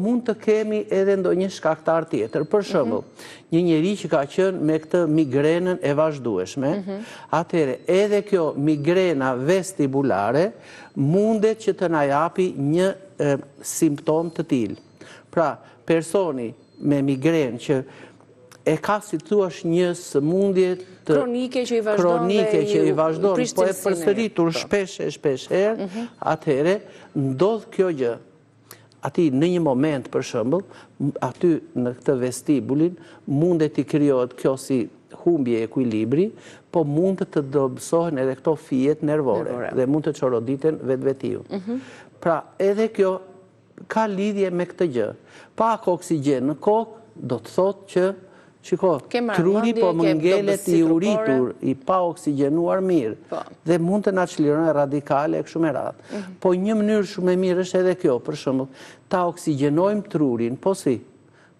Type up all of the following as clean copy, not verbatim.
mund të kemi edhe ndonjë shkaktar tjetër. Për shembull, një njeri që ka qenë me këtë migrenën e vazhdueshme, atëherë edhe kjo migrena vestibulare mundet që të na japi një simptom të tillë. Pra, personi me migrenë që e ka si thuash një sëmundje kronike që i vazhdon, po e përsëritur shpesh herë, atëherë ndodh kjo gjë. Ati në një moment, për shembull, aty në këtë vestibulin mundet të krijohet kjo si humbje ekuilibri, po mund të dobësohen edhe këto fijet nervore dhe mund të çoroditen vetvetiu. Pra, edhe kjo ka lidhje me këtë gjë. Pak oksigjen në kokë do të thotë që truri po më ngelet i uritur, i pa oksigjenuar mirë, dhe mund të na çlirojë radikale e kështu me radhë. Po një mënyrë shumë e mirë është edhe kjo, për shembull, ta oksigjenojmë trurin, po si?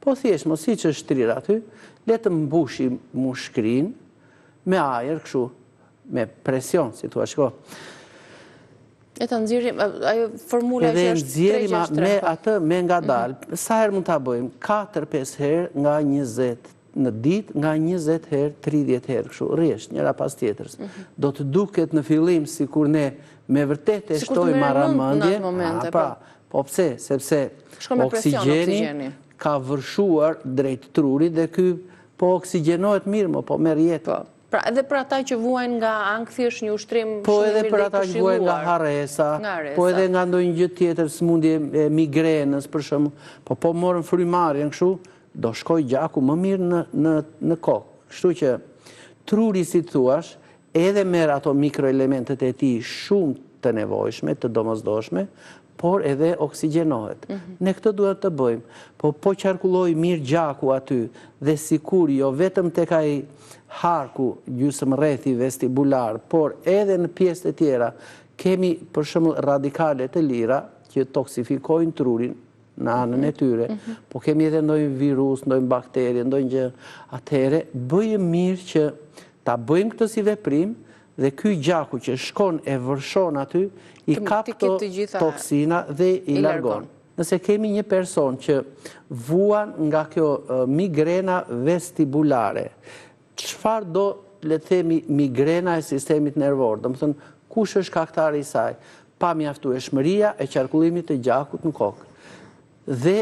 Po thjesht, mos siç është shtrir aty, le të mbushim mushkrin me ajër kështu, me presion, si thua, shiko. E të nxjerrim, ajo formula që është 3-6-3. Me atë me ngadalë, sa herë mund ta bëjmë? 4-5 herë nga 20 në ditë, nga 20 herë, 30 herë, kështu, rresht, njëra pas tjetrës. Do të duket në fillim sikur ne me vërtet e shtojmë marramendje, po pse? Sepse oksigjeni ka vërshuar drejt trurit dhe ky po oksigjenohet mirë, po merr jetë. Pra edhe për ata që vuajnë nga ankthjesht një ushtrim shumë i mirë. Po edhe për ata që vuajnë nga harresa, po edhe nga ndonjë gjë tjetër, sëmundje e migrenës për shembull, po morën frymarrjen kështu, do shkoj gjaku më mirë në kokë. Kështu që truri, si thuash, edhe merr ato mikroelementet e tij shumë të nevojshme, të domosdoshme, por edhe oksigjenohet. Ne këtë duhet të bëjmë. Po qarkulloj mirë gjaku aty dhe sikur jo vetëm tek ai harku gjysmërrethi vestibular, por edhe në pjesë të tjera kemi për shembull radikale të lira që toksifikojnë trurin në anën e tyre, po kemi edhe ndonjë virus, ndonjë bakteri, ndonjë gjë. Atëherë bëjmë mirë që ta bëjmë këtë si veprim dhe ky gjaku që shkon e vërshon aty i kap këto toksina dhe i largon. Nëse kemi një person që vuan nga kjo migrena vestibulare, çfarë do le të themi migrena e sistemit nervor, domethënë kush është shkaktari i saj? Pamjaftueshmëria e qarkullimit të gjakut në kokë. Dhe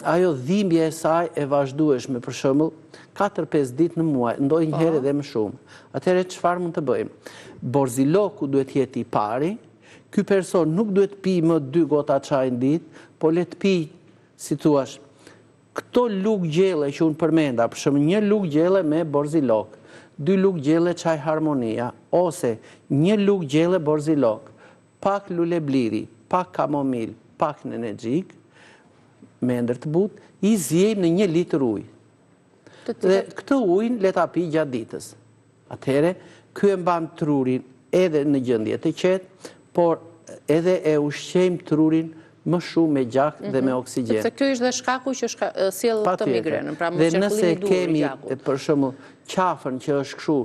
ajo dhimbje e saj e vazhdueshme, për shembull, 4-5 ditë në muaj, ndonjëherë edhe më shumë. Atëherë çfarë mund të bëjmë? Borziloku duhet jetë i pari, ky person nuk duhet pi më 2 gota çaj në ditë, po le të pi, si thuash, këto lugë gjelle që unë përmenda, për shembull, 1 lugë gjelle me borzilok, 2 lugë gjelle çaj harmonia, ose 1 lugë gjelle borzilok, pak lule bliri, pak kamomil, pak nenexhik, me ëndër të butë, i zjejmë në 1 litër ujë. Dhe këtë ujin le ta pi gjatë ditës. Atëherë, ky e mban trurin edhe në gjendje të qetë, por edhe e ushqejmë trurin më shumë me gjak dhe me oksigjen. Sepse ky është dhe shkaku që sjell këtë migrenën, pra mos dhe nëse kemi, për shembull, qafën që është kështu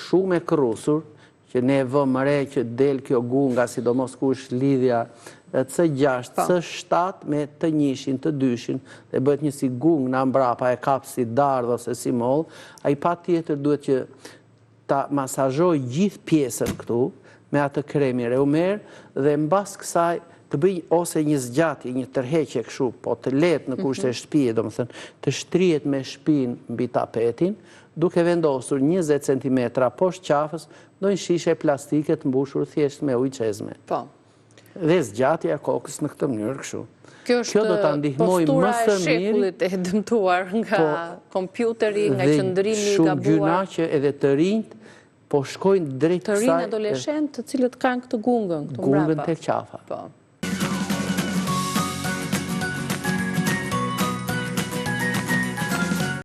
shumë e krrusur, që ne vëmë re që del kjo gunga, sidomos ku është lidhja C6, C7 me të 1-shin, të 2-shin, dhe bëhet një si gung në mbrapa, e kap si dardh ose si moll, ai patjetër duhet që ta masazhoj gjithë pjesën këtu me atë kremi reumer dhe mbas kësaj të bëj ose një zgjatje, një tërheqje kështu, po të lehtë në kushte shtëpie, domethënë të shtrihet me shpinë mbi tapetin, duke vendosur 20 cm poshtë qafës, ndonjë shishe plastike të mbushur thjesht me ujë çezme. Po. Dhe zgjatja e kokës në këtë mënyrë kështu. Kjo do ta ndihmojë më së miri. Shekullit e dëmtuar nga kompjuteri, nga qëndrimi i gabuar. Shumë gjëra që edhe të rinjt po shkojnë drejt kësaj. Të rinj adoleshentë të cilët kanë këtë gungën këtu mbrapa. Gungën tek qafa. Po.